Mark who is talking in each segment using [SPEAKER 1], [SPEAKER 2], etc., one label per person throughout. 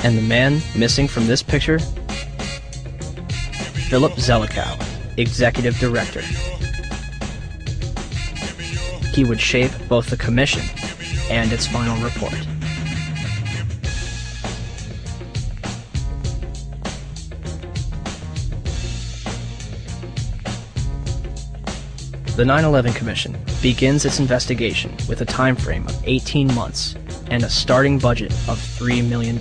[SPEAKER 1] And the man missing from this picture? Philip Zelikow, Executive Director. He would shape both the commission and its final report. The 9/11 Commission begins its investigation with a time frame of 18 months and a starting budget of $3 million.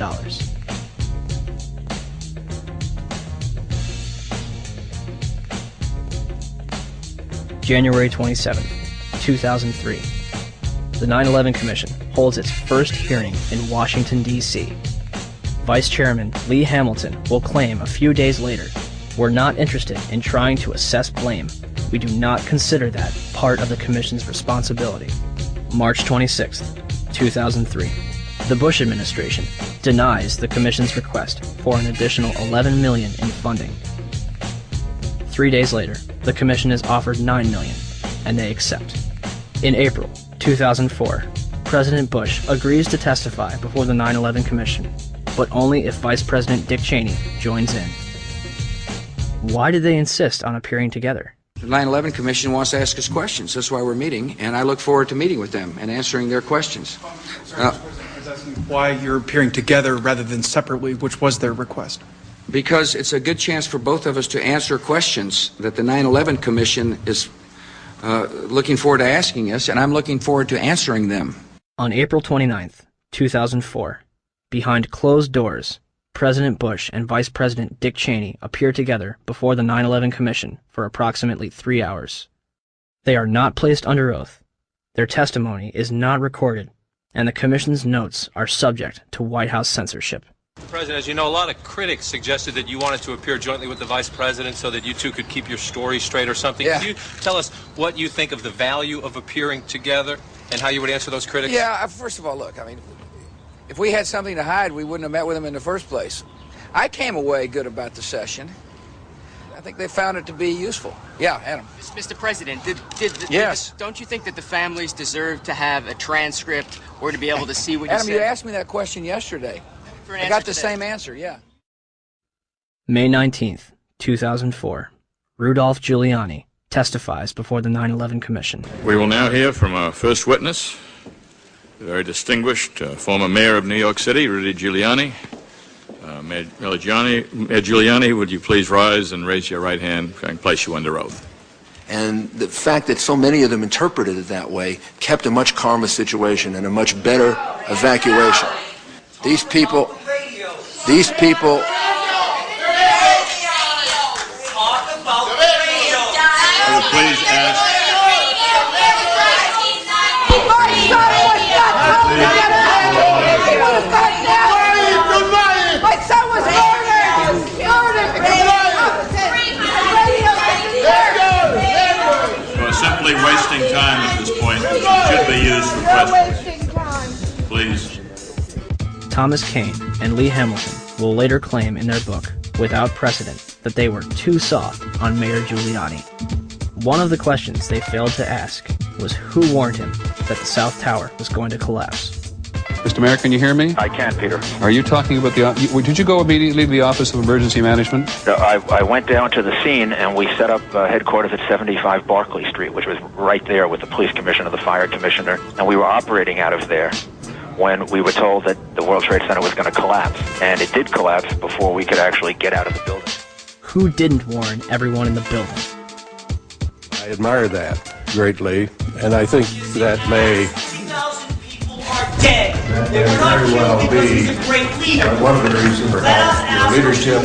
[SPEAKER 1] January 27, 2003. The 9/11 Commission holds its first hearing in Washington, D.C. Vice Chairman Lee Hamilton will claim a few days later, "We're not interested in trying to assess blame. We do not consider that part of the Commission's responsibility." March 26, 2003. The Bush administration denies the Commission's request for an additional $11 million in funding. 3 days later, the Commission is offered $9 million, and they accept. In April 2004, President Bush agrees to testify before the 9/11 Commission, but only if Vice President Dick Cheney joins in. Why did they insist on appearing together?
[SPEAKER 2] The 9/11 Commission wants to ask us questions. That's why we're meeting, and I look forward to meeting with them and answering their questions.
[SPEAKER 3] I was asking why you're appearing together rather than separately, which was their request.
[SPEAKER 2] Because it's a good chance for both of us to answer questions that the 9/11 Commission is looking forward to asking us, and I'm looking forward to answering them.
[SPEAKER 1] On April 29, 2004, behind closed doors, President Bush and Vice President Dick Cheney appear together before the 9/11 Commission for approximately 3 hours. They are not placed under oath, their testimony is not recorded, and the Commission's notes are subject to White House censorship.
[SPEAKER 4] President, as you know, a lot of critics suggested that you wanted to appear jointly with the Vice President so that you two could keep your story straight or something.
[SPEAKER 2] Yeah.
[SPEAKER 4] Can you tell us what you think of the value of appearing together and how you would answer those critics?
[SPEAKER 2] Yeah, first of all, look, I mean, if we had something to hide, we wouldn't have met with them in the first place. I came away good about the session. I think they found it to be useful. Yeah, Adam.
[SPEAKER 5] Mr. President,
[SPEAKER 2] Yes.
[SPEAKER 5] don't you think that the families deserve to have a transcript or to be able to see what
[SPEAKER 2] Adam,
[SPEAKER 5] you
[SPEAKER 2] you
[SPEAKER 5] said?
[SPEAKER 2] asked me that question yesterday.
[SPEAKER 5] For an
[SPEAKER 2] I
[SPEAKER 5] answer
[SPEAKER 2] got the
[SPEAKER 5] today.
[SPEAKER 2] same answer, yeah.
[SPEAKER 1] May 19, 2004, Rudolph Giuliani testifies before the 9/11 Commission.
[SPEAKER 6] We will now hear from our first witness, the very distinguished former mayor of New York City, Rudy Giuliani. Mayor Giuliani, would you please rise and raise your right hand so I can place you under oath?
[SPEAKER 7] And the fact that so many of them interpreted it that way kept a much calmer situation and a much better evacuation. These people,
[SPEAKER 6] I would please ask.
[SPEAKER 8] My son was murdered!
[SPEAKER 6] You are simply wasting time at this point, which should be used for questions. Please.
[SPEAKER 1] Thomas Kane and Lee Hamilton will later claim in their book, Without Precedent, that they were too soft on Mayor Giuliani. One of the questions they failed to ask was who warned him that the South Tower was going to collapse.
[SPEAKER 9] Mr. Mayor, can you hear me?
[SPEAKER 10] I can, Peter.
[SPEAKER 9] Are you talking about did you go immediately to the Office of Emergency Management?
[SPEAKER 10] I went down to the scene and we set up headquarters at 75 Barclay Street, which was right there with the police commissioner, the fire commissioner, and we were operating out of there when we were told that the World Trade Center was going to collapse. And it did collapse before we could actually get out of the building.
[SPEAKER 1] Who didn't warn everyone in the building?
[SPEAKER 11] I admire that greatly, and I think that may
[SPEAKER 8] Dead.
[SPEAKER 11] They were not very well be one of the reasons for your leadership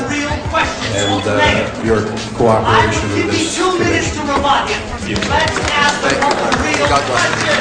[SPEAKER 11] and your cooperation with this commission.
[SPEAKER 8] Let's ask the real question.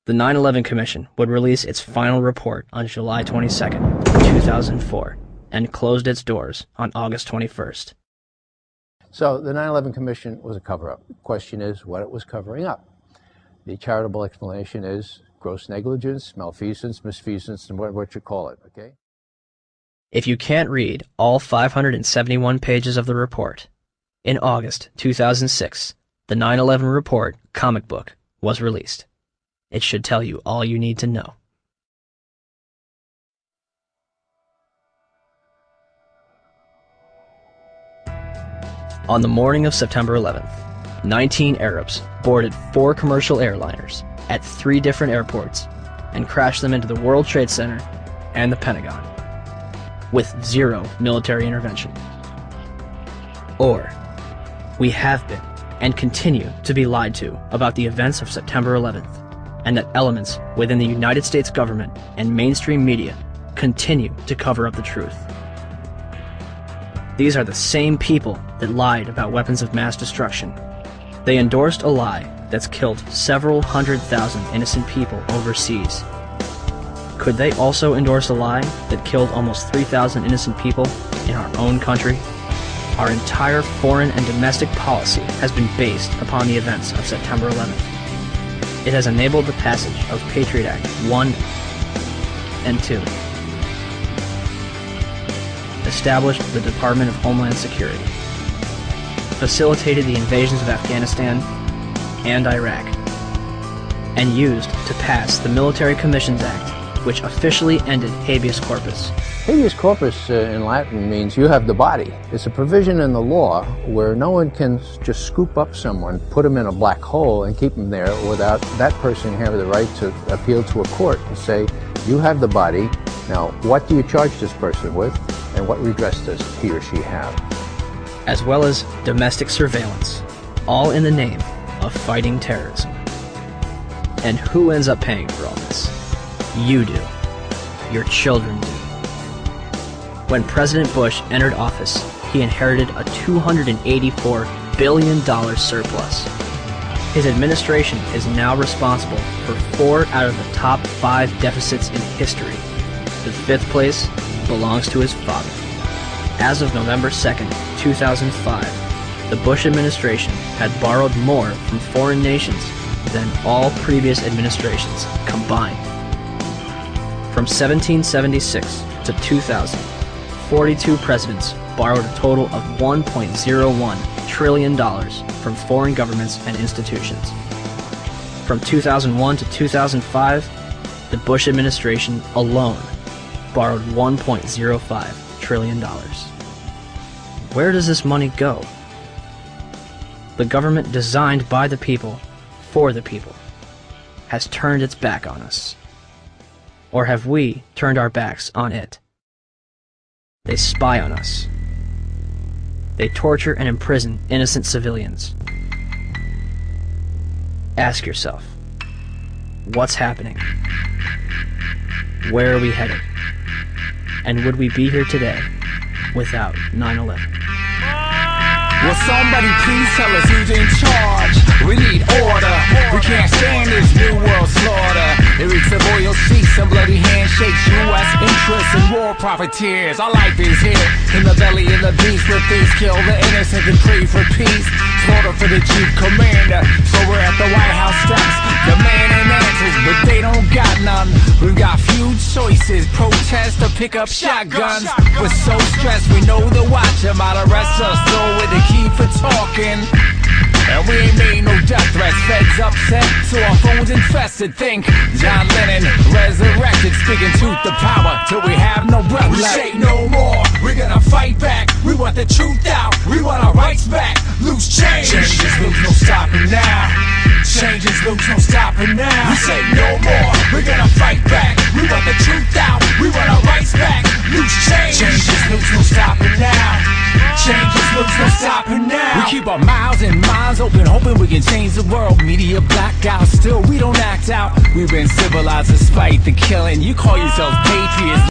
[SPEAKER 1] The 9/11 Commission would release its final report on July 22, 2004, and closed its doors on August 21st.
[SPEAKER 11] So the 9/11 Commission was a cover-up. The question is what it was covering up. The charitable explanation is gross negligence, malfeasance, misfeasance, and what you call it, okay?
[SPEAKER 1] If you can't read all 571 pages of the report, in August 2006, the 9/11 Report comic book was released. It should tell you all you need to know. On the morning of September 11th, 19 Arabs boarded 4 commercial airliners at 3 different airports and crashed them into the World Trade Center and the Pentagon, with 0 military intervention. Or, we have been and continue to be lied to about the events of September 11th, and that elements within the United States government and mainstream media continue to cover up the truth. These are the same people that lied about weapons of mass destruction. They endorsed a lie that's killed several 100,000 innocent people overseas. Could they also endorse a lie that killed almost 3,000 innocent people in our own country? Our entire foreign and domestic policy has been based upon the events of September 11th. It has enabled the passage of Patriot Act 1 and 2, established the Department of Homeland Security, facilitated the invasions of Afghanistan and Iraq, and used to pass the Military Commissions Act, which officially ended habeas corpus.
[SPEAKER 11] Habeas corpus in Latin means you have the body. It's a provision in the law where no one can just scoop up someone, put them in a black hole, and keep them there without that person having the right to appeal to a court and say, you have the body, now what do you charge this person with, and what redress does he or she have?
[SPEAKER 1] As well as domestic surveillance, all in the name of fighting terrorism. And who ends up paying for all this? You do. Your children do. When President Bush entered office, he inherited a $284 billion surplus. His administration is now responsible for 4 out of the top 5 deficits in history. The 5th place belongs to his father. As of November 2nd, 2005, the Bush administration had borrowed more from foreign nations than all previous administrations combined. From 1776 to 2000, 42 presidents borrowed a total of $1.01 trillion from foreign governments and institutions. From 2001 to 2005, the Bush administration alone borrowed $1.05 trillion. Where does this money go? The government designed by the people, for the people, has turned its back on us. Or have we turned our backs on it? They spy on us. They torture and imprison innocent civilians. Ask yourself, what's happening? Where are we headed? And would we be here today without 9/11?
[SPEAKER 12] Will somebody please tell us who's in charge? We need order. We can't stand this new world slaughter. It reeks of oil seats and bloody handshakes. U.S. interests and war profiteers. Our life is here in the belly of the beast. Where thieves kill the innocent and pray for peace. Slaughter for the chief commander. So we're at the White House steps demanding answers, but they don't got none. We've got few choices. Protest or pick up shotguns. We're so stressed we know the watch might arrest us. Though with the key for talking. And we ain't made no death threats. Feds upset, so our phones infested. Think John Lennon resurrected, speaking truth to power till we have no breath left. We say no more, we're gonna fight back. We want the truth out, we want our rights back. Loose change, changes loose, no stopping now. Changes loose, no stopping now. We say no more, we're gonna fight back. We want the truth out, we want our rights back. Loose change, changes loose, no stopping now. Changes loose, no stopping now. We keep our mouths and minds open, hoping we can change the world. Media blackout, still we don't act out. We've been civilized despite the killing. You call yourselves patriots.